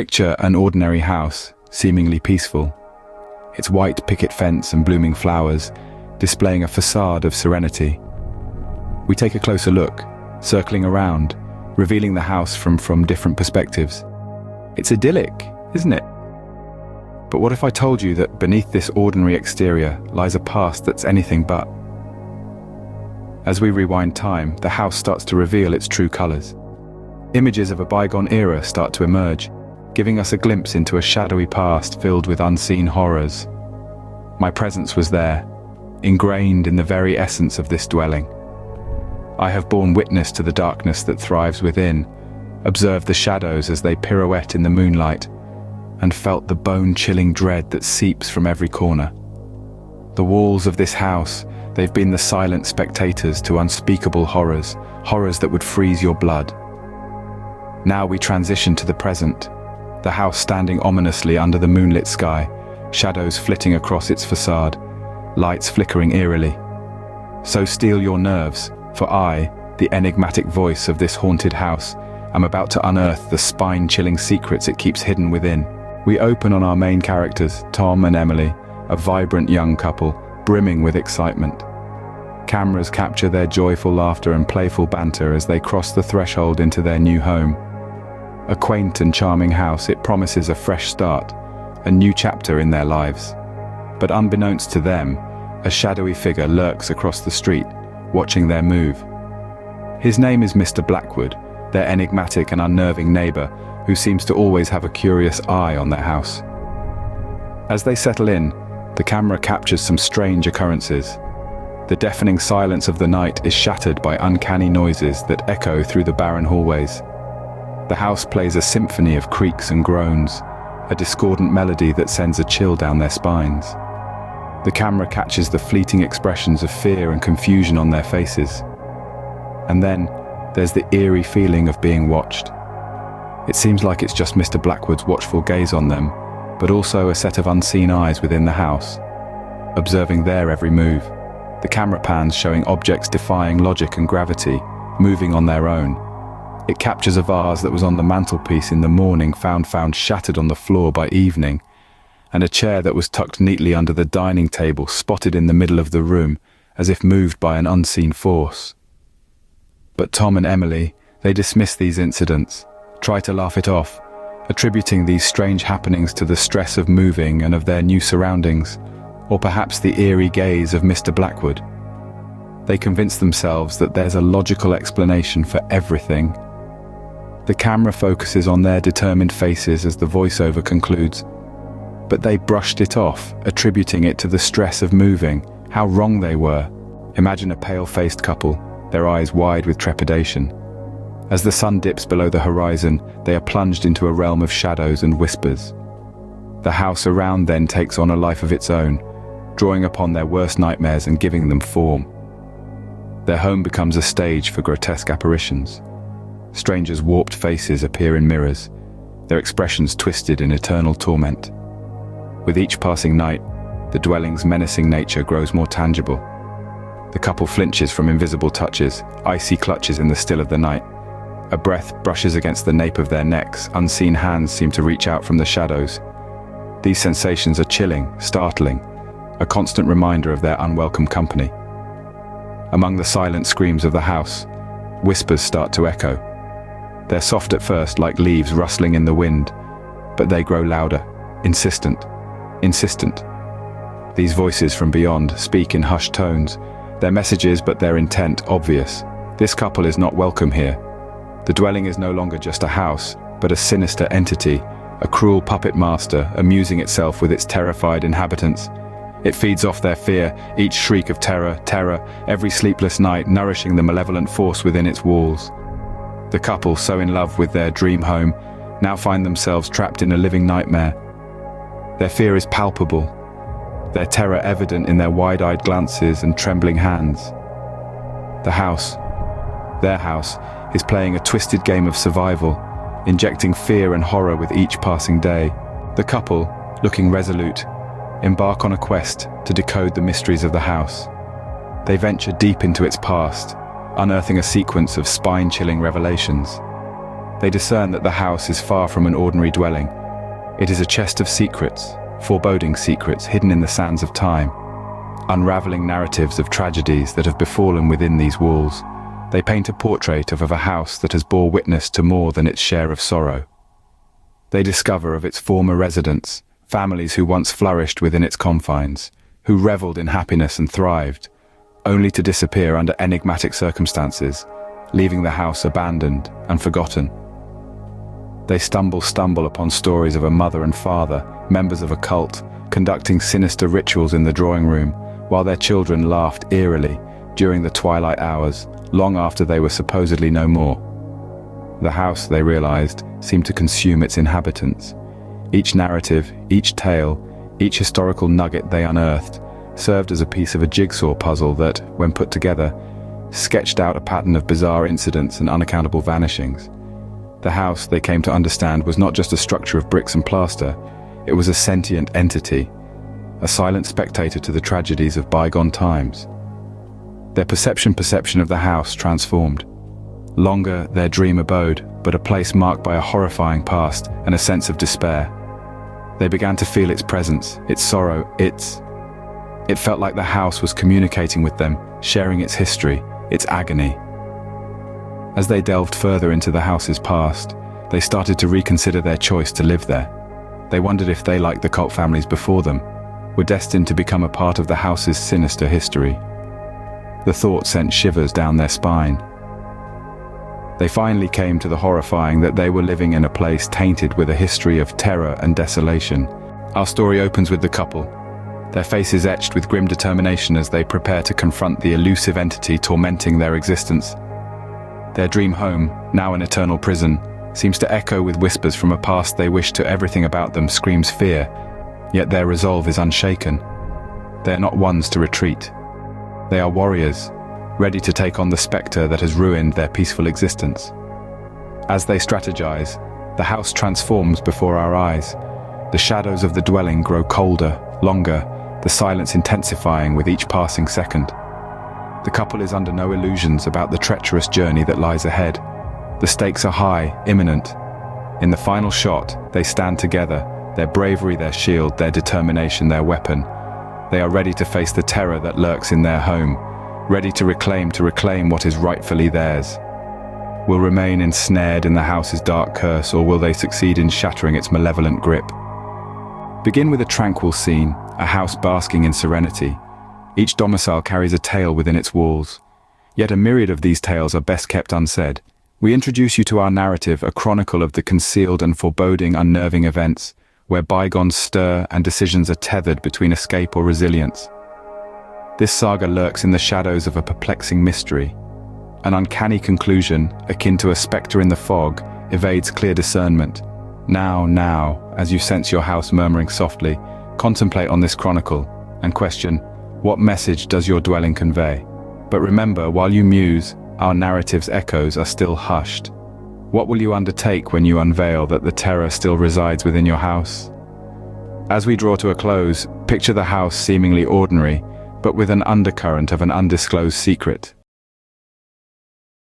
Picture an ordinary house, seemingly peaceful. Its white picket fence and blooming flowers displaying a facade of serenity. We take a closer look, circling around, revealing the house from different perspectives. It's idyllic, isn't it? But what if I told you that beneath this ordinary exterior lies a past that's anything but? As we rewind time, the house starts to reveal its true colors. Images of a bygone era start to emerge, giving us a glimpse into a shadowy past filled with unseen horrors. My presence was there, ingrained in the very essence of this dwelling. I have borne witness to the darkness that thrives within, observed the shadows as they pirouette in the moonlight, and felt the bone-chilling dread that seeps from every corner. The walls of this house, they've been the silent spectators to unspeakable horrors, horrors that would freeze your blood. Now we transition to the present, the house standing ominously under the moonlit sky, shadows flitting across its facade, lights flickering eerily. So steel your nerves, for I, the enigmatic voice of this haunted house, am about to unearth the spine-chilling secrets it keeps hidden within. We open on our main characters, Tom and Emily, a vibrant young couple, brimming with excitement. Cameras capture their joyful laughter and playful banter as they cross the threshold into their new home. A quaint and charming house, it promises a fresh start, a new chapter in their lives. But unbeknownst to them, a shadowy figure lurks across the street, watching their move. His name is Mr. Blackwood, their enigmatic and unnerving neighbor, who seems to always have a curious eye on their house. As they settle in, the camera captures some strange occurrences. The deafening silence of the night is shattered by uncanny noises that echo through the barren hallways. The house plays a symphony of creaks and groans, a discordant melody that sends a chill down their spines. The camera catches the fleeting expressions of fear and confusion on their faces. And then, there's the eerie feeling of being watched. It seems like it's just Mr. Blackwood's watchful gaze on them, but also a set of unseen eyes within the house, observing their every move. The camera pans showing objects defying logic and gravity, moving on their own. It captures a vase that was on the mantelpiece in the morning found shattered on the floor by evening, and a chair that was tucked neatly under the dining table spotted in the middle of the room, as if moved by an unseen force. But Tom and Emily, they dismiss these incidents, try to laugh it off, attributing these strange happenings to the stress of moving and of their new surroundings, or perhaps the eerie gaze of Mr. Blackwood. They convince themselves that there's a logical explanation for everything. The camera focuses on their determined faces as the voiceover concludes, but they brushed it off, attributing it to the stress of moving. How wrong they were. Imagine a pale-faced couple, their eyes wide with trepidation. As the sun dips below the horizon, they are plunged into a realm of shadows and whispers. The house around then takes on a life of its own, drawing upon their worst nightmares and giving them form. Their home becomes a stage for grotesque apparitions. Strangers' warped faces appear in mirrors, their expressions twisted in eternal torment. With each passing night, the dwelling's menacing nature grows more tangible. The couple flinches from invisible touches, icy clutches in the still of the night. A breath brushes against the nape of their necks, unseen hands seem to reach out from the shadows. These sensations are chilling, startling, a constant reminder of their unwelcome company. Among the silent screams of the house, whispers start to echo. They're soft at first, like leaves rustling in the wind, but they grow louder, insistent. These voices from beyond speak in hushed tones, their messages but their intent obvious. This couple is not welcome here. The dwelling is no longer just a house, but a sinister entity, a cruel puppet master amusing itself with its terrified inhabitants. It feeds off their fear, each shriek of terror, every sleepless night nourishing the malevolent force within its walls. The couple, so in love with their dream home, now find themselves trapped in a living nightmare. Their fear is palpable, their terror evident in their wide-eyed glances and trembling hands. The house, their house, is playing a twisted game of survival, injecting fear and horror with each passing day. The couple, looking resolute, embark on a quest to decode the mysteries of the house. They venture deep into its past, unearthing a sequence of spine-chilling revelations. They discern that the house is far from an ordinary dwelling. It is a chest of secrets, foreboding secrets hidden in the sands of time, unraveling narratives of tragedies that have befallen within these walls. They paint a portrait of a house that has bore witness to more than its share of sorrow. They discover of its former residents, families who once flourished within its confines, who reveled in happiness and thrived, only to disappear under enigmatic circumstances, leaving the house abandoned and forgotten. They stumble upon stories of a mother and father, members of a cult, conducting sinister rituals in the drawing room, while their children laughed eerily during the twilight hours, long after they were supposedly no more. The house, they realized, seemed to consume its inhabitants. Each narrative, each tale, each historical nugget they unearthed served as a piece of a jigsaw puzzle that, when put together, sketched out a pattern of bizarre incidents and unaccountable vanishings. The house, they came to understand, was not just a structure of bricks and plaster. It was a sentient entity, a silent spectator to the tragedies of bygone times. Their perception of the house transformed. Longer their dream abode, but a place marked by a horrifying past and a sense of despair. They began to feel its presence, its sorrow, It felt like the house was communicating with them, sharing its history, its agony. As they delved further into the house's past, they started to reconsider their choice to live there. They wondered if they, like the cult families before them, were destined to become a part of the house's sinister history. The thought sent shivers down their spine. They finally came to the horrifying that they were living in a place tainted with a history of terror and desolation. Our story opens with the couple, their faces etched with grim determination as they prepare to confront the elusive entity tormenting their existence. Their dream home, now an eternal prison, seems to echo with whispers from a past they wish to. Everything about them screams fear, yet their resolve is unshaken. They are not ones to retreat. They are warriors, ready to take on the spectre that has ruined their peaceful existence. As they strategize, the house transforms before our eyes. The shadows of the dwelling grow colder, longer, the silence intensifying with each passing second. The couple is under no illusions about the treacherous journey that lies ahead. The stakes are high, imminent. In the final shot, they stand together, their bravery their shield, their determination their weapon. They are ready to face the terror that lurks in their home, ready to reclaim what is rightfully theirs. Will remain ensnared in the house's dark curse, or will they succeed in shattering its malevolent grip? Begin with a tranquil scene, a house basking in serenity. Each domicile carries a tale within its walls. Yet a myriad of these tales are best kept unsaid. We introduce you to our narrative, a chronicle of the concealed and foreboding, unnerving events, where bygones stir and decisions are tethered between escape or resilience. This saga lurks in the shadows of a perplexing mystery. An uncanny conclusion, akin to a spectre in the fog, evades clear discernment. Now, as you sense your house murmuring softly, contemplate on this chronicle and question, what message does your dwelling convey? But remember, while you muse, our narrative's echoes are still hushed. What will you undertake when you unveil that the terror still resides within your house? As we draw to a close, picture the house seemingly ordinary, but with an undercurrent of an undisclosed secret.